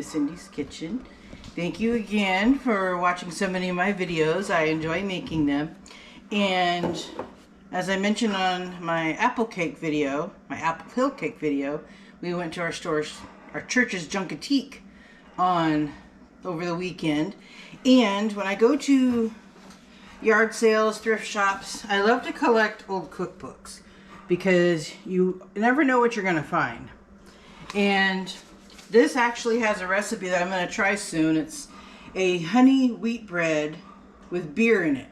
Cindy's Kitchen. Thank you again for watching so many of my videos. I enjoy making them. And as I mentioned on my apple cake video, my apple hill cake video, we went to our church's Junkatique over the weekend. And when I go to yard sales, thrift shops, I love to collect old cookbooks because you never know what you're going to find. And this actually has a recipe that I'm going to try soon. It's a honey wheat bread with beer in it.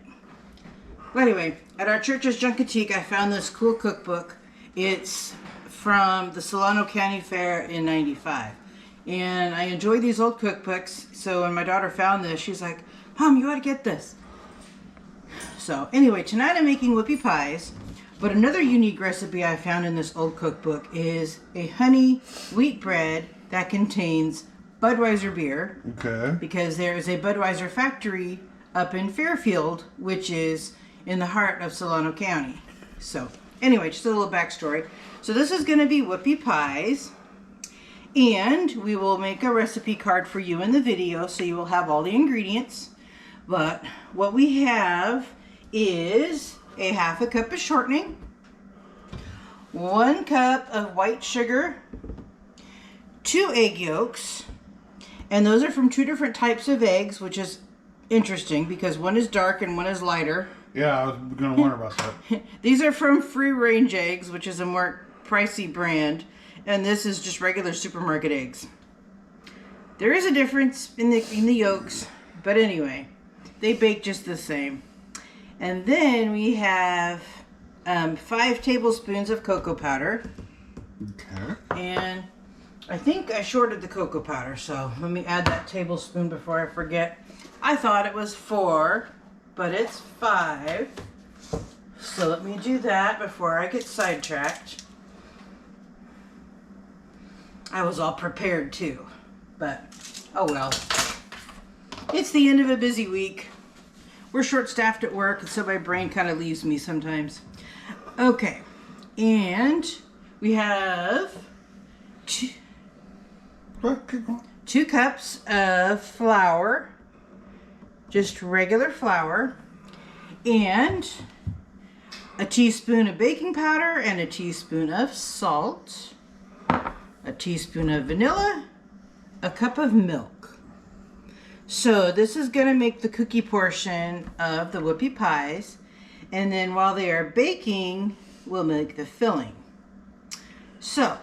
Well, anyway, at our church's Junkatique, I found this cool cookbook. It's from the Solano County Fair in '95. And I enjoy these old cookbooks. So when my daughter found this, she's like, Mom, you ought to get this. So anyway, tonight I'm making whoopie pies. But another unique recipe I found in this old cookbook is a honey wheat bread that contains Budweiser beer. Okay. Because there is a Budweiser factory up in Fairfield, which is in the heart of Solano County. So anyway, just a little backstory. So this is going to be whoopie pies. And we will make a recipe card for you in the video so you will have all the ingredients. But what we have is a half a cup of shortening, 1 cup of white sugar, 2 egg yolks, and those are from 2 different types of eggs, which is interesting because one is dark and one is lighter. Yeah, I was going to wonder about that. These are from Free Range Eggs, which is a more pricey brand, and this is just regular supermarket eggs. There is a difference in the yolks, but anyway, they bake just the same. And then we have 5 tablespoons of cocoa powder. Okay. And I think I shorted the cocoa powder, so let me add that tablespoon before I forget. I thought it was 4, but it's 5. So let me do that before I get sidetracked. I was all prepared too, but oh well. It's the end of a busy week. We're short-staffed at work, and so my brain kind of leaves me sometimes. Okay, and we have 2 cups of flour, just regular flour, and a teaspoon of baking powder and a teaspoon of salt, a teaspoon of vanilla, a cup of milk. So this is going to make the cookie portion of the whoopie pies, and then while they are baking, we'll make the filling. So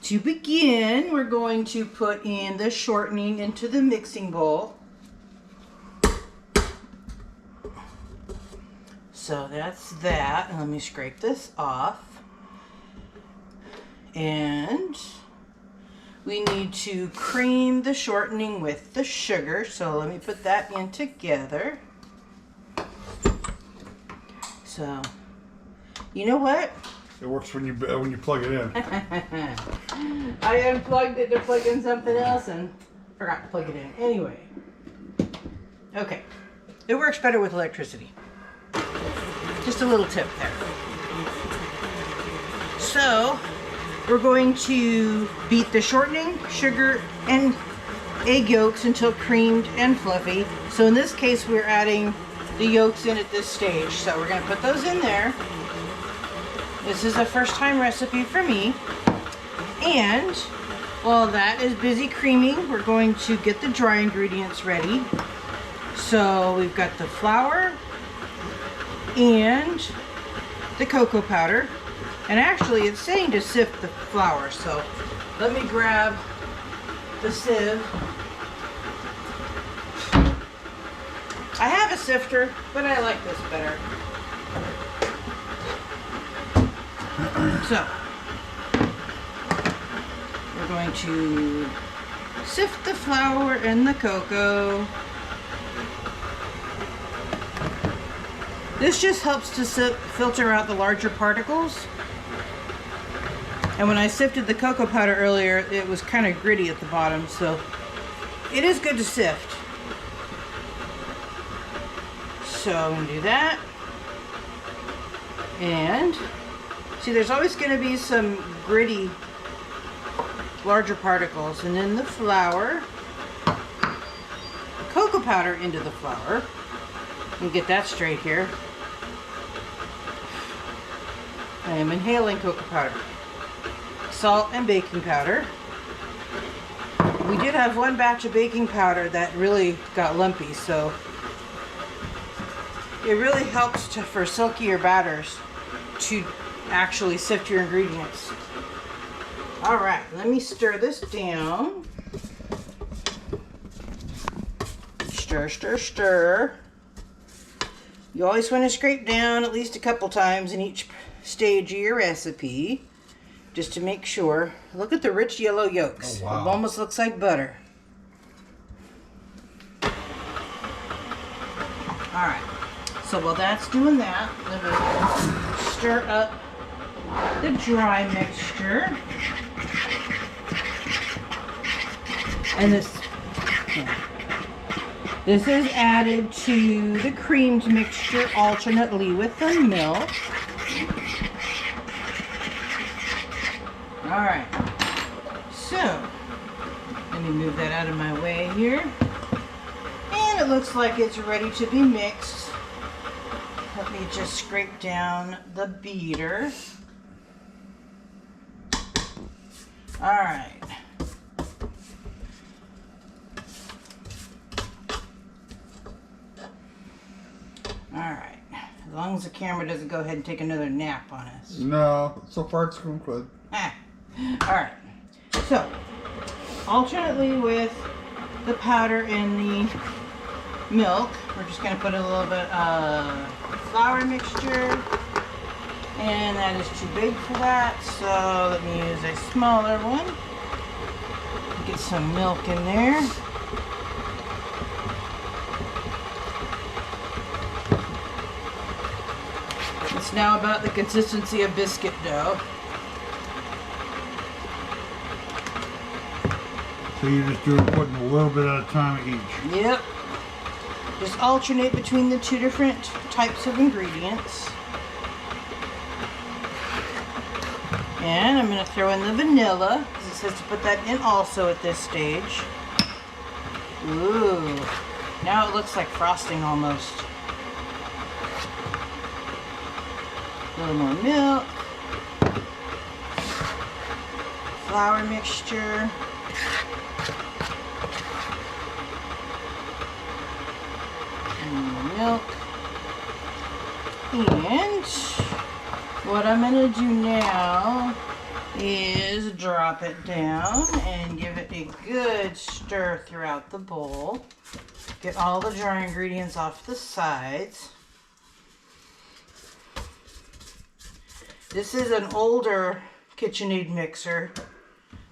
to begin, we're going to put in the shortening into the mixing bowl. So that's that. Let me scrape this off. And we need to cream the shortening with the sugar, so let me put that in together. So, you know what? It works when you plug it in. I unplugged it to plug in something else and forgot to plug it in. Anyway, okay, it works better with electricity. Just a little tip there. So we're going to beat the shortening, sugar, and egg yolks until creamed and fluffy. So in this case, we're adding the yolks in at this stage. So we're going to put those in there. This is a first-time recipe for me. And while that is busy creaming, we're going to get the dry ingredients ready. So we've got the flour and the cocoa powder. And actually, it's saying to sift the flour, so let me grab the sieve. I have a sifter, but I like this better. So, we're going to sift the flour and the cocoa. This just helps to filter out the larger particles. And when I sifted the cocoa powder earlier, it was kind of gritty at the bottom, so it is good to sift. So I'm going to do that. And see, there's always going to be some gritty, larger particles. And then the flour. powder into the flour. Let me get that straight here. I am inhaling cocoa powder. Salt and baking powder. We did have one batch of baking powder that really got lumpy, so it really helps for silkier batters to actually sift your ingredients. All right, let me stir this down. Stir, stir, stir. You always want to scrape down at least a couple times in each stage of your recipe, just to make sure. Look at the rich yellow yolks. Oh, wow. It almost looks like butter. All right, so while that's doing that, let me stir up the dry mixture. And this is added to the creamed mixture alternately with the milk. All right, so let me move that out of my way here. And it looks like it's ready to be mixed. Let me just scrape down the beater. All right. All right. As long as the camera doesn't go ahead and take another nap on us. No, so far it's going good. All right. So, alternately with the powder and the milk, we're just going to put a little bit of flour mixture. And that is too big for that, so let me use a smaller one. Get some milk in there. It's now about the consistency of biscuit dough. So you're just putting a little bit at a time each. Yep. Just alternate between the two different types of ingredients. And I'm going to throw in the vanilla, because it says to put that in also at this stage. Ooh, now it looks like frosting almost. A little more milk. Flour mixture. And more milk. And what I'm going to do now is drop it down and give it a good stir throughout the bowl. Get all the dry ingredients off the sides. This is an older KitchenAid mixer,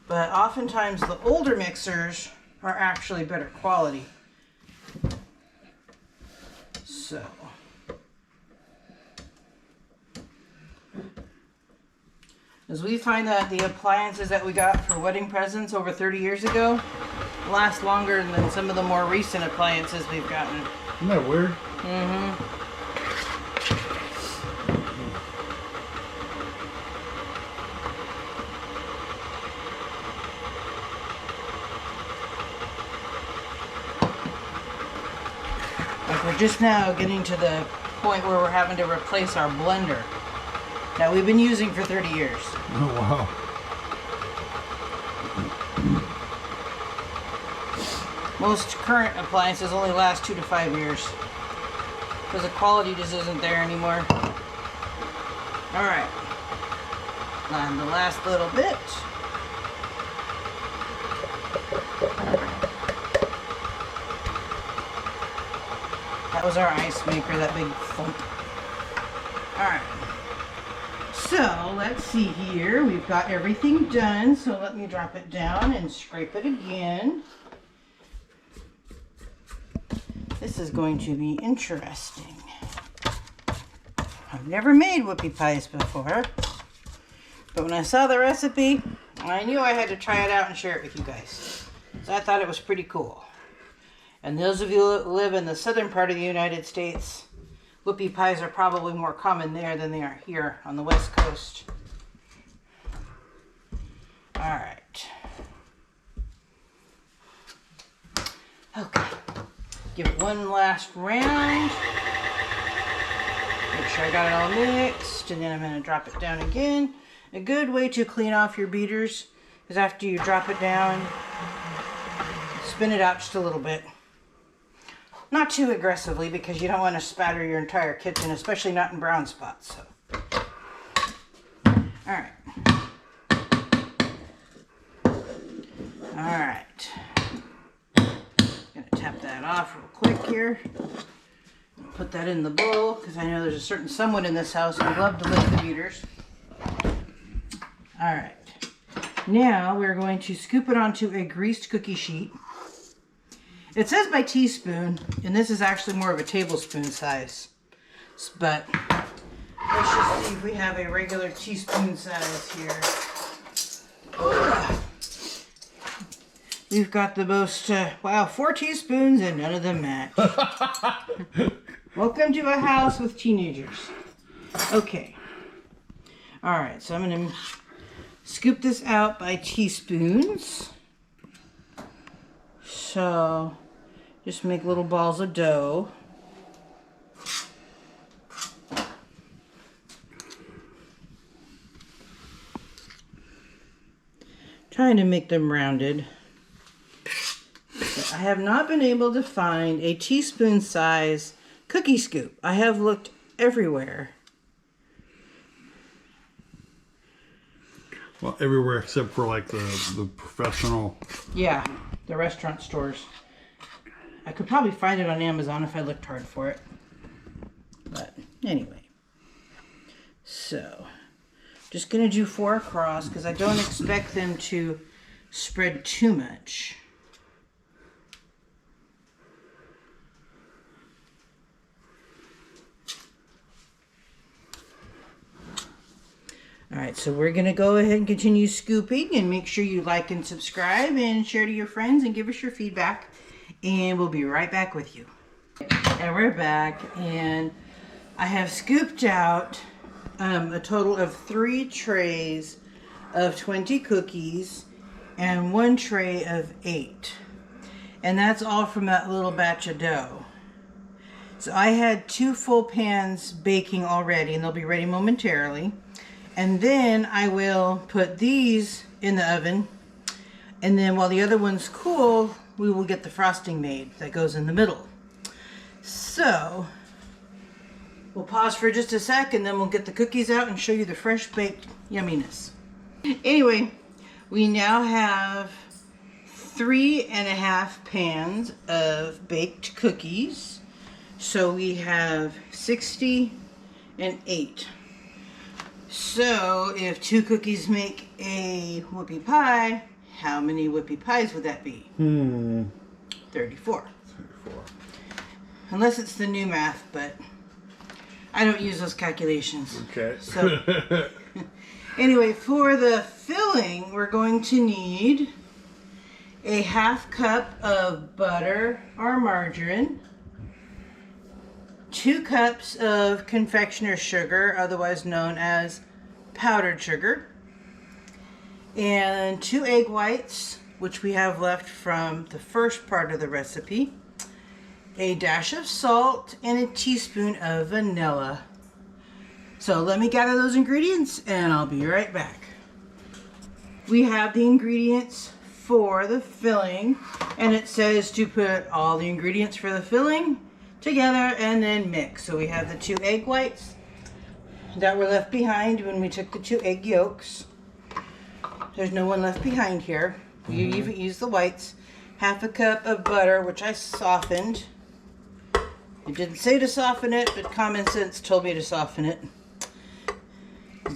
but oftentimes the older mixers are actually better quality. So, as we find that the appliances that we got for wedding presents over 30 years ago last longer than some of the more recent appliances we've gotten. Isn't that weird? Mm-hmm. Like we're just now getting to the point where we're having to replace our blender that we've been using for 30 years. Oh, wow. Most current appliances only last 2 to 5 years because the quality just isn't there anymore. All right, and the last little bit. That was our ice maker, that big thump. All right. So let's see here. We've got everything done. So let me drop it down and scrape it again. This is going to be interesting. I've never made whoopie pies before, but when I saw the recipe, I knew I had to try it out and share it with you guys. So I thought it was pretty cool. And those of you that live in the southern part of the United States, whoopie pies are probably more common there than they are here on the West Coast. All right. Okay. Give it one last round. Make sure I got it all mixed, and then I'm going to drop it down again. A good way to clean off your beaters is after you drop it down, spin it out just a little bit. Not too aggressively because you don't want to spatter your entire kitchen, especially not in brown spots. So. Alright. Alright. Gonna tap that off real quick here. Put that in the bowl because I know there's a certain someone in this house who would love to lick the beaters. Alright. Now we're going to scoop it onto a greased cookie sheet. It says by teaspoon, and this is actually more of a tablespoon size. But let's just see if we have a regular teaspoon size here. We've got the most, wow, 4 teaspoons and none of them match. Welcome to a house with teenagers. Okay. Alright, so I'm going to scoop this out by teaspoons. So, just make little balls of dough. Trying to make them rounded. But I have not been able to find a teaspoon size cookie scoop. I have looked everywhere. Well, everywhere except for like the professional. Yeah, the restaurant stores. I could probably find it on Amazon if I looked hard for it. But anyway. So, just going to do 4 across because I don't expect them to spread too much. Alright, so we're going to go ahead and continue scooping, and make sure you like and subscribe and share to your friends and give us your feedback, and we'll be right back with you. And we're back, and I have scooped out a total of 3 trays of 20 cookies and 1 tray of 8. And that's all from that little batch of dough. So I had 2 full pans baking already, and they'll be ready momentarily. And then I will put these in the oven, and then while the other one's cool, we will get the frosting made that goes in the middle. So we'll pause for just a sec, and then we'll get the cookies out and show you the fresh baked yumminess. Anyway, we now have 3.5 pans of baked cookies. So we have 60 and 8. So, if 2 cookies make a whoopie pie, how many whoopie pies would that be? 34. Unless it's the new math, but I don't use those calculations. Okay. So, anyway, for the filling, we're going to need a 1/2 cup of butter or margarine, 2 cups of confectioner's sugar, otherwise known as powdered sugar, and 2 egg whites, which we have left from the first part of the recipe, a dash of salt, and a teaspoon of vanilla. So let me gather those ingredients and I'll be right back. We have the ingredients for the filling, and it says to put all the ingredients for the filling together and then mix. So we have the 2 egg whites that were left behind when we took the 2 egg yolks. There's no one left behind here. You even use the whites. 1/2 cup of butter, which I softened. It didn't say to soften it, but common sense told me to soften it.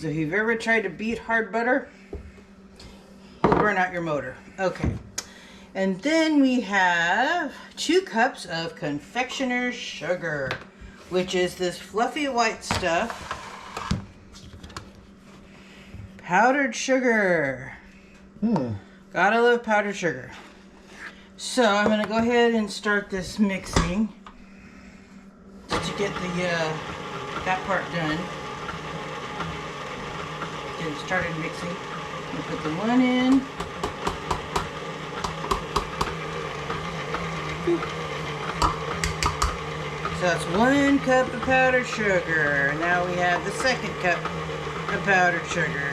So if you've ever tried to beat hard butter, you'll burn out your motor. Okay. And then we have 2 cups of confectioner's sugar, which is this fluffy white stuff. Powdered sugar. Gotta love powdered sugar. So I'm gonna go ahead and start this mixing just to get the that part done. Get it started mixing. I'm gonna put the 1 in. So that's 1 cup of powdered sugar. Now we have the 2nd cup of powdered sugar.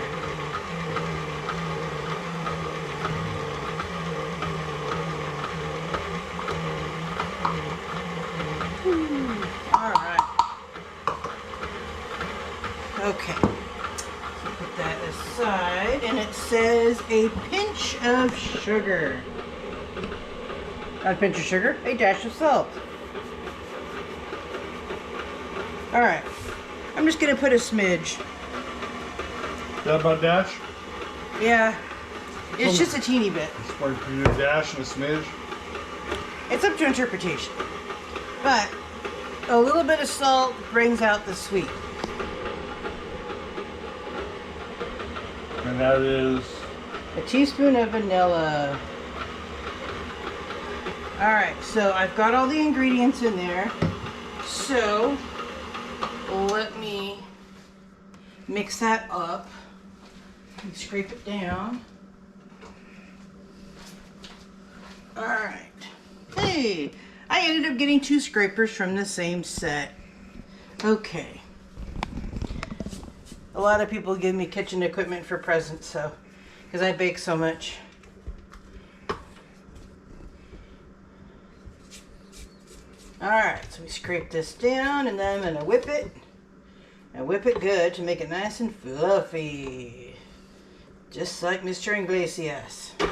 Alright. Okay. So put that aside, and it says a pinch of sugar. Not a pinch of sugar, a dash of salt. Alright. I'm just going to put a smidge. That about dash? Yeah. It's just a teeny bit. It's where you do a dash and a smidge. It's up to interpretation. But a little bit of salt brings out the sweet. And that is A teaspoon of vanilla. Alright, so I've got all the ingredients in there. So let me mix that up and scrape it down. Alright. Hey, I ended up getting 2 scrapers from the same set. Okay. A lot of people give me kitchen equipment for presents, so, because I bake so much. Alright, so we scrape this down, and then I'm going to whip it. And whip it good to make it nice and fluffy. Just like Mr. Iglesias. You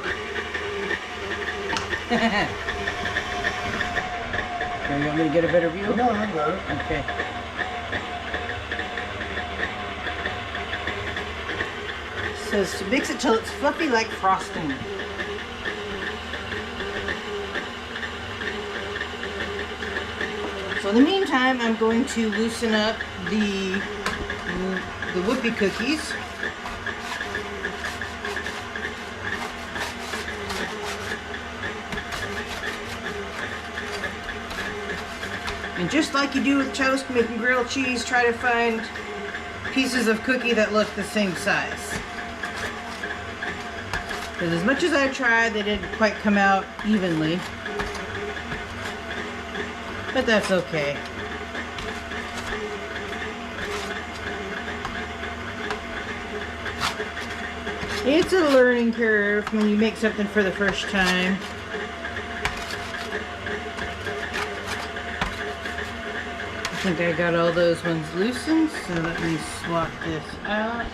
want me to get a better view? no, I got it. Okay. It says to mix it till it's fluffy like frosting. So in the meantime, I'm going to loosen up the whoopie cookies. And just like you do with toast making grilled cheese, try to find pieces of cookie that look the same size. Because as much as I tried, they didn't quite come out evenly. But that's okay. It's a learning curve when you make something for the first time. I think I got all those ones loosened, so let me swap this out.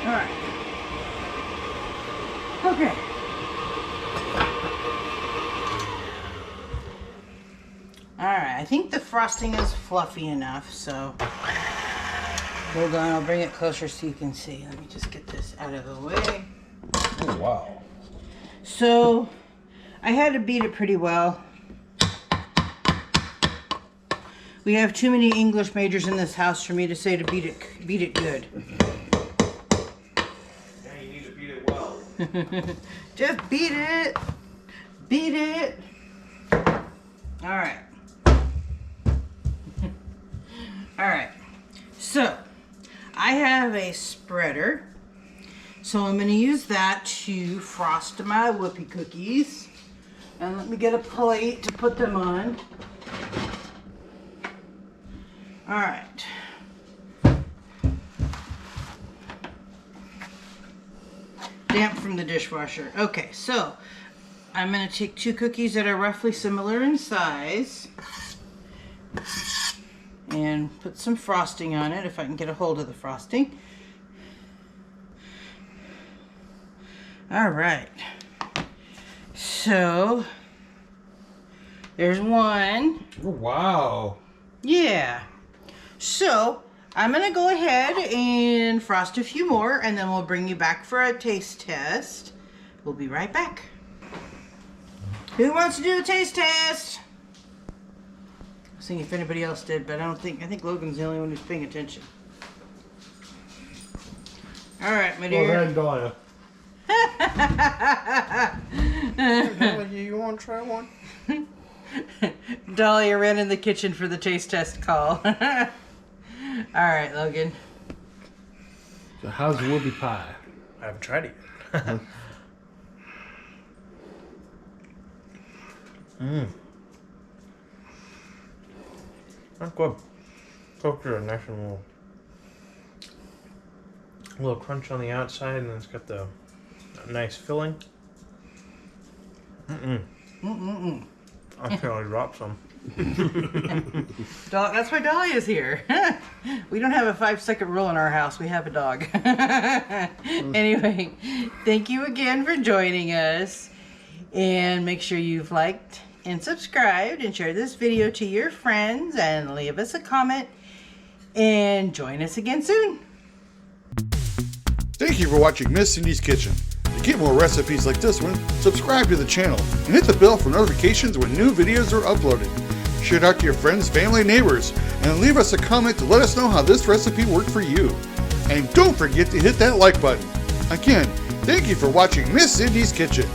Alright. Okay. Alright, I think the frosting is fluffy enough, so hold on, I'll bring it closer so you can see. Let me just get this out of the way. Oh, wow. So, I had to beat it pretty well. We have too many English majors in this house for me to say to beat it good. Yeah, you need to beat it well. Just beat it. Beat it. Alright. Alright. So, I have a spreader. So I'm going to use that to frost my whoopie cookies. And let me get a plate to put them on. Alright. Damp from the dishwasher. Okay, so I'm going to take 2 cookies that are roughly similar in size and put some frosting on it if I can get a hold of the frosting. Alright. So there's one. Oh, wow. Yeah. So I'm going to go ahead and frost a few more, and then we'll bring you back for a taste test. We'll be right back. Who wants to do a taste test? I was thinking if anybody else did, but I think Logan's the only one who's paying attention. All right, my Go dear. ahead, Dahlia. You want to try one? Dahlia ran in the kitchen for the taste test call. All right, Logan. So how's the whoopie pie? I haven't tried it yet. That's good. Cooked are nice and little crunch on the outside, and it's got the nice filling. I can only drop some. That's why Dolly is here. We don't have a 5-second rule in our house. We have a dog. Anyway, thank you again for joining us. And make sure you've liked and subscribed and share this video to your friends and leave us a comment. And join us again soon. Thank you for watching Miss Cindy's Kitchen. To get more recipes like this one, subscribe to the channel and hit the bell for notifications when new videos are uploaded. Share it out to your friends, family, neighbors, and leave us a comment to let us know how this recipe worked for you. And don't forget to hit that like button. Again, thank you for watching Miss Cindy's Kitchen.